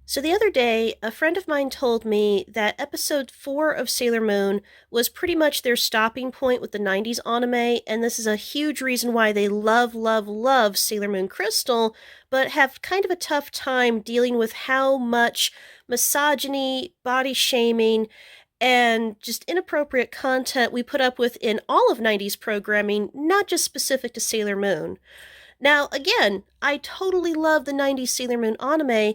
So the other day, a friend of mine told me that episode 4 of Sailor Moon was pretty much their stopping point with the 90s anime, and this is a huge reason why they love, love, love Sailor Moon Crystal, but have kind of a tough time dealing with how much misogyny, body shaming, and just inappropriate content we put up with in all of 90s programming, not just specific to Sailor Moon. Now, again, I totally love the 90s Sailor Moon anime,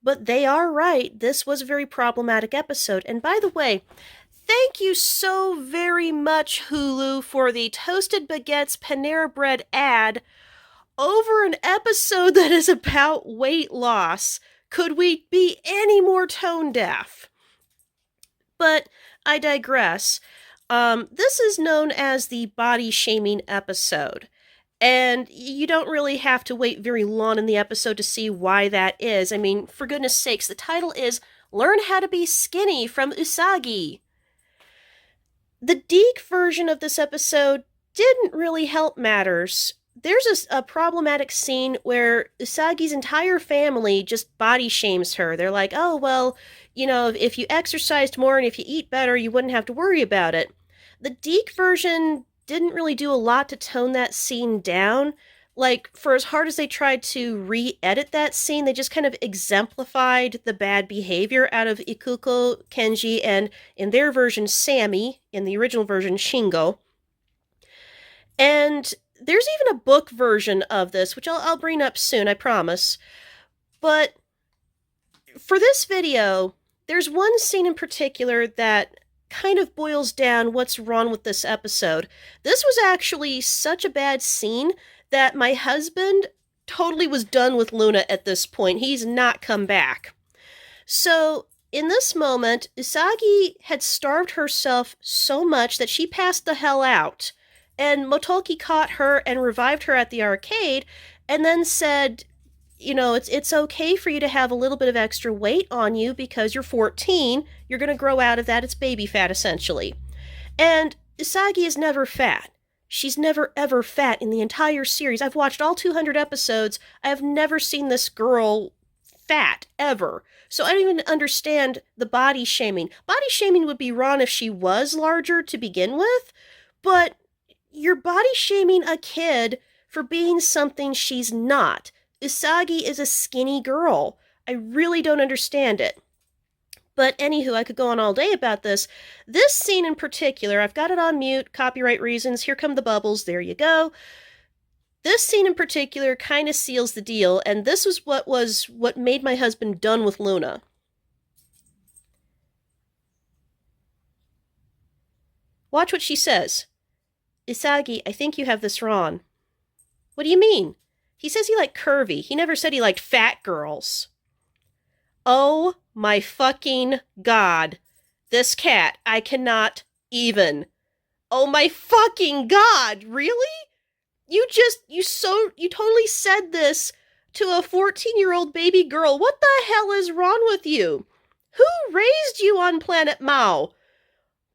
but they are right. This was a very problematic episode. And by the way, thank you so very much, Hulu, for the Toasted Baguettes Panera Bread ad over an episode that is about weight loss. Could we be any more tone deaf? But I digress. This is known as the body shaming episode. And you don't really have to wait very long in the episode to see why that is. I mean, for goodness sakes, the title is Learn How to Be Skinny from Usagi. The Deke version of this episode didn't really help matters. There's a problematic scene where Usagi's entire family just body shames her. They're like, oh, well, if you exercised more and if you eat better, you wouldn't have to worry about it. The Deke version didn't really do a lot to tone that scene down. Like, for as hard as they tried to re-edit that scene, they just kind of exemplified the bad behavior out of Ikuko, Kenji, and in their version, Sammy, in the original version, Shingo. And there's even a book version of this, which I'll bring up soon, I promise. But for this video, there's one scene in particular that kind of boils down what's wrong with this episode. This was actually such a bad scene that my husband totally was done with Luna at this point. He's not come back. So, in this moment, Usagi had starved herself so much that she passed the hell out. And Motoki caught her and revived her at the arcade and then said, it's okay for you to have a little bit of extra weight on you because you're 14. You're going to grow out of that. It's baby fat, essentially. And Usagi is never fat. She's never, ever fat in the entire series. I've watched all 200 episodes. I have never seen this girl fat, ever. So I don't even understand the body shaming. Body shaming would be wrong if she was larger to begin with, but you're body shaming a kid for being something she's not. Usagi is a skinny girl. I really don't understand it. But anywho, I could go on all day about this. This scene in particular, I've got it on mute, copyright reasons, here come the bubbles, there you go. This scene in particular kind of seals the deal, and this was what made my husband done with Luna. Watch what she says. Usagi, I think you have this wrong. What do you mean? He says he liked curvy. He never said he liked fat girls. Oh my fucking god. This cat, I cannot even. Oh my fucking god, really? You totally said this to a 14-year-old baby girl. What the hell is wrong with you? Who raised you on planet Mao?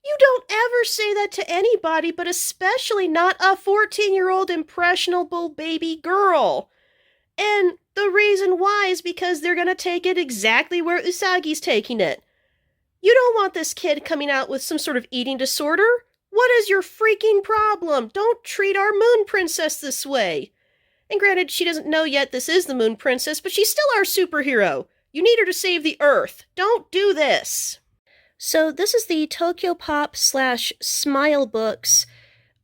You don't ever say that to anybody, but especially not a 14-year-old impressionable baby girl. And the reason why is because they're going to take it exactly where Usagi's taking it. You don't want this kid coming out with some sort of eating disorder. What is your freaking problem? Don't treat our moon princess this way. And granted, she doesn't know yet this is the moon princess, but she's still our superhero. You need her to save the Earth. Don't do this. So this is the Tokyo Pop / Smile Books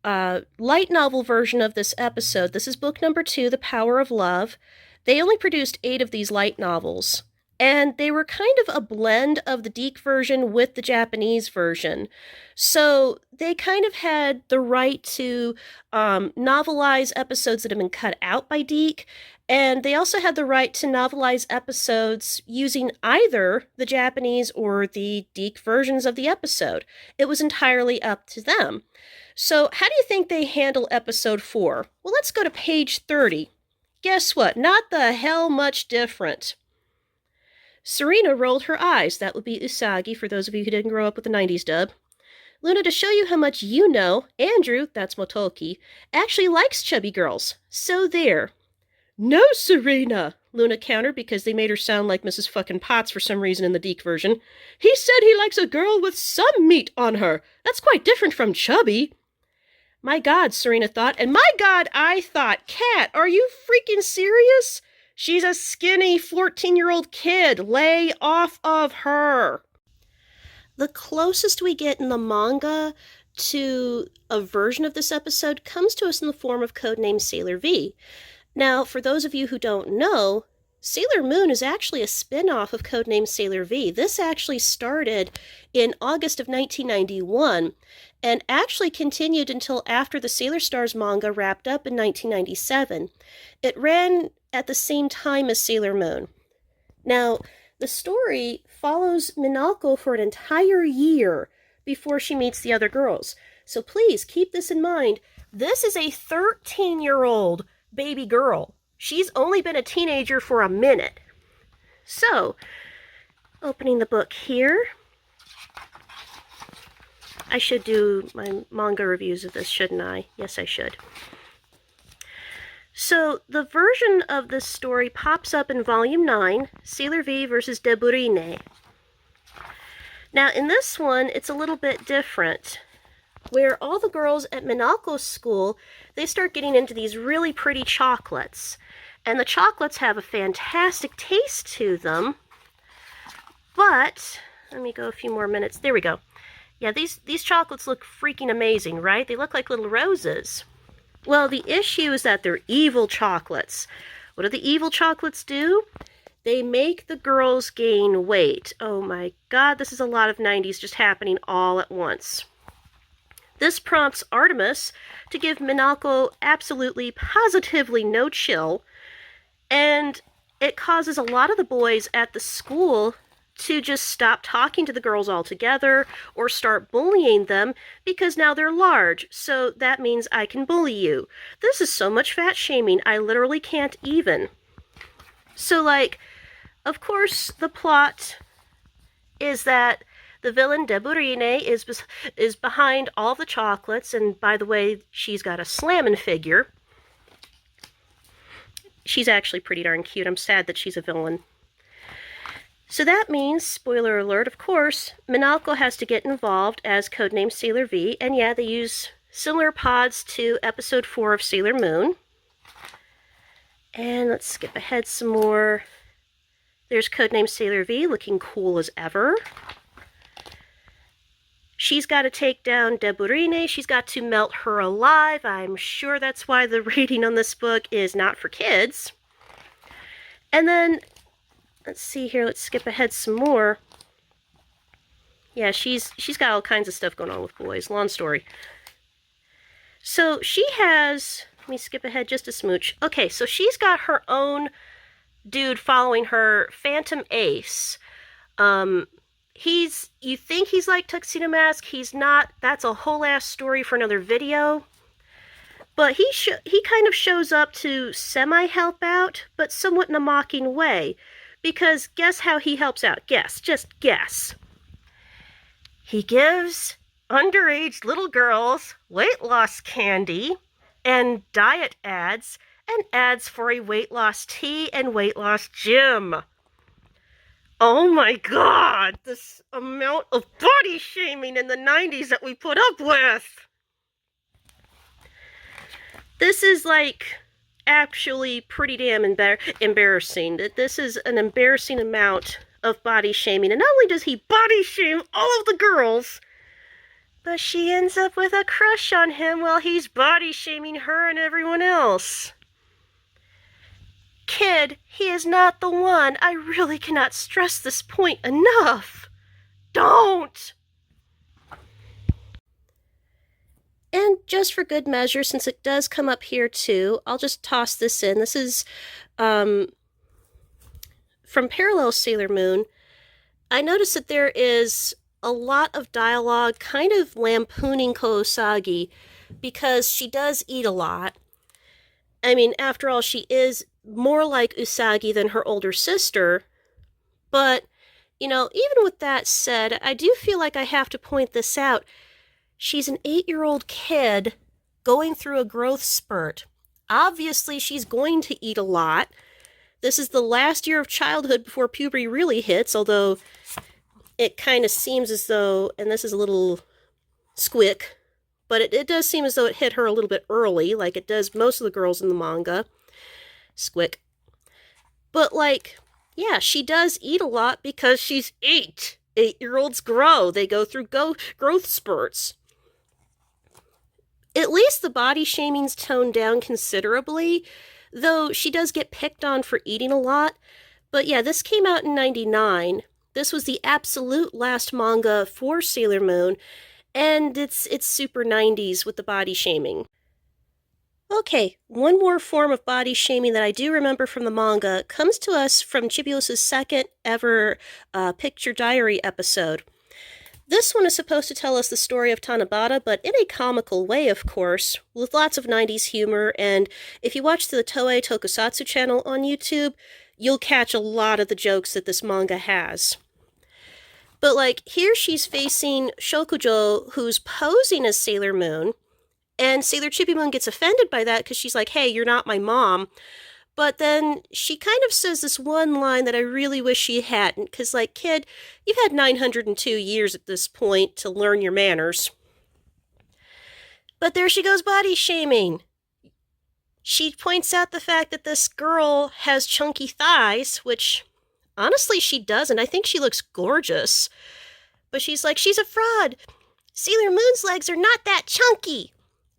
light novel version of this episode. This is book number 2, The Power of Love. They only produced 8 of these light novels, and they were kind of a blend of the Deke version with the Japanese version. So they kind of had the right to novelize episodes that have been cut out by Deke, and they also had the right to novelize episodes using either the Japanese or the Deke versions of the episode. It was entirely up to them. So how do you think they handle episode 4? Well, let's go to page 30. Guess what? Not the hell much different. Serena rolled her eyes. That would be Usagi, for those of you who didn't grow up with the 90s dub. Luna, to show you how much you know, Andrew, that's Motoki, actually likes chubby girls. So there. No, Serena, Luna countered because they made her sound like Mrs. fucking Potts for some reason in the Deke version. He said he likes a girl with some meat on her. That's quite different from chubby. My God, Serena thought, and my God, I thought, Cat, are you freaking serious? She's a skinny 14-year-old kid. Lay off of her. The closest we get in the manga to a version of this episode comes to us in the form of Codename Sailor V. Now, for those of you who don't know, Sailor Moon is actually a spin-off of Codename Sailor V. This actually started in August of 1991 and actually continued until after the Sailor Stars manga wrapped up in 1997. It ran at the same time as Sailor Moon. Now, the story follows Minako for an entire year before she meets the other girls. So please keep this in mind. This is a 13-year-old baby girl. She's only been a teenager for a minute. So, opening the book here. I should do my manga reviews of this, shouldn't I? Yes, I should. So, the version of this story pops up in Volume 9, Sailor V versus Deburine. Now, in this one, it's a little bit different, where all the girls at Minako's school, they start getting into these really pretty chocolates. And the chocolates have a fantastic taste to them. But, let me go a few more minutes. There we go. Yeah, these chocolates look freaking amazing, right? They look like little roses. Well, the issue is that they're evil chocolates. What do the evil chocolates do? They make the girls gain weight. Oh my God, this is a lot of 90s just happening all at once. This prompts Artemis to give Minako absolutely, positively no chill, and it causes a lot of the boys at the school to just stop talking to the girls altogether or start bullying them because now they're large, so that means I can bully you. This is so much fat shaming, I literally can't even. So, like, of course, the plot is that the villain, Deburine, is behind all the chocolates, and by the way, she's got a slammin' figure. She's actually pretty darn cute. I'm sad that she's a villain. So that means, spoiler alert, of course, Minako has to get involved as Codename Sailor V, and yeah, they use similar pods to episode 4 of Sailor Moon. And let's skip ahead some more. There's Codename Sailor V, looking cool as ever. She's got to take down Deburine. She's got to melt her alive. I'm sure that's why the rating on this book is not for kids. And then, let's see here. Let's skip ahead some more. Yeah, she's got all kinds of stuff going on with boys. Long story. So she has... Let me skip ahead just a smooch. Okay, so she's got her own dude following her, Phantom Ace. You think he's like Tuxedo Mask. He's not. That's a whole ass story for another video. But he kind of shows up to semi-help out, but somewhat in a mocking way. Because guess how he helps out? Guess. Just guess. He gives underage little girls weight loss candy and diet ads and ads for a weight loss tea and weight loss gym. Oh my God, this amount of body shaming in the 90s that we put up with. This is like actually pretty damn embarrassing. This is an embarrassing amount of body shaming. And not only does he body shame all of the girls, but she ends up with a crush on him while he's body shaming her and everyone else. Kid, he is not the one. I really cannot stress this point enough. Don't! And just for good measure, since it does come up here too, I'll just toss this in. This is from Parallel Sailor Moon. I noticed that there is a lot of dialogue kind of lampooning Kousagi because she does eat a lot. I mean, after all, she is more like Usagi than her older sister. But, you know, even with that said, I do feel like I have to point this out. She's an 8-year-old kid going through a growth spurt. Obviously, she's going to eat a lot. This is the last year of childhood before puberty really hits, although it kind of seems as though, and this is a little squick, but it does seem as though it hit her a little bit early, like it does most of the girls in the manga. Squick. But, like, yeah, she does eat a lot because she's 8. 8-year-olds grow. They go through growth spurts. At least the body shaming's toned down considerably, though she does get picked on for eating a lot. But yeah, this came out in 99. This was the absolute last manga for Sailor Moon, and it's super 90s with the body shaming. Okay, one more form of body shaming that I do remember from the manga comes to us from Chibiusa's second ever picture diary episode. This one is supposed to tell us the story of Tanabata, but in a comical way, of course, with lots of 90s humor, and if you watch the Toei Tokusatsu channel on YouTube, you'll catch a lot of the jokes that this manga has. But, like, here she's facing Shokujo, who's posing as Sailor Moon, and Sailor Chibi Moon gets offended by that because she's like, hey, you're not my mom. But then she kind of says this one line that I really wish she hadn't, because, like, kid, you've had 902 years at this point to learn your manners. But there she goes body shaming. She points out the fact that this girl has chunky thighs, which, honestly, she doesn't. I think she looks gorgeous. But she's like, she's a fraud. Sailor Moon's legs are not that chunky.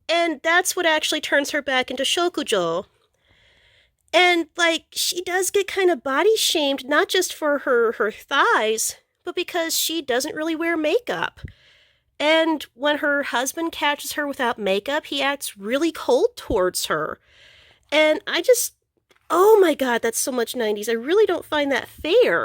And that's what actually turns her back into Shokujo. And, like, she does get kind of body shamed, not just for her thighs, but because she doesn't really wear makeup. And when her husband catches her without makeup, he acts really cold towards her. And I just, oh my god, that's so much 90s. I really don't find that fair.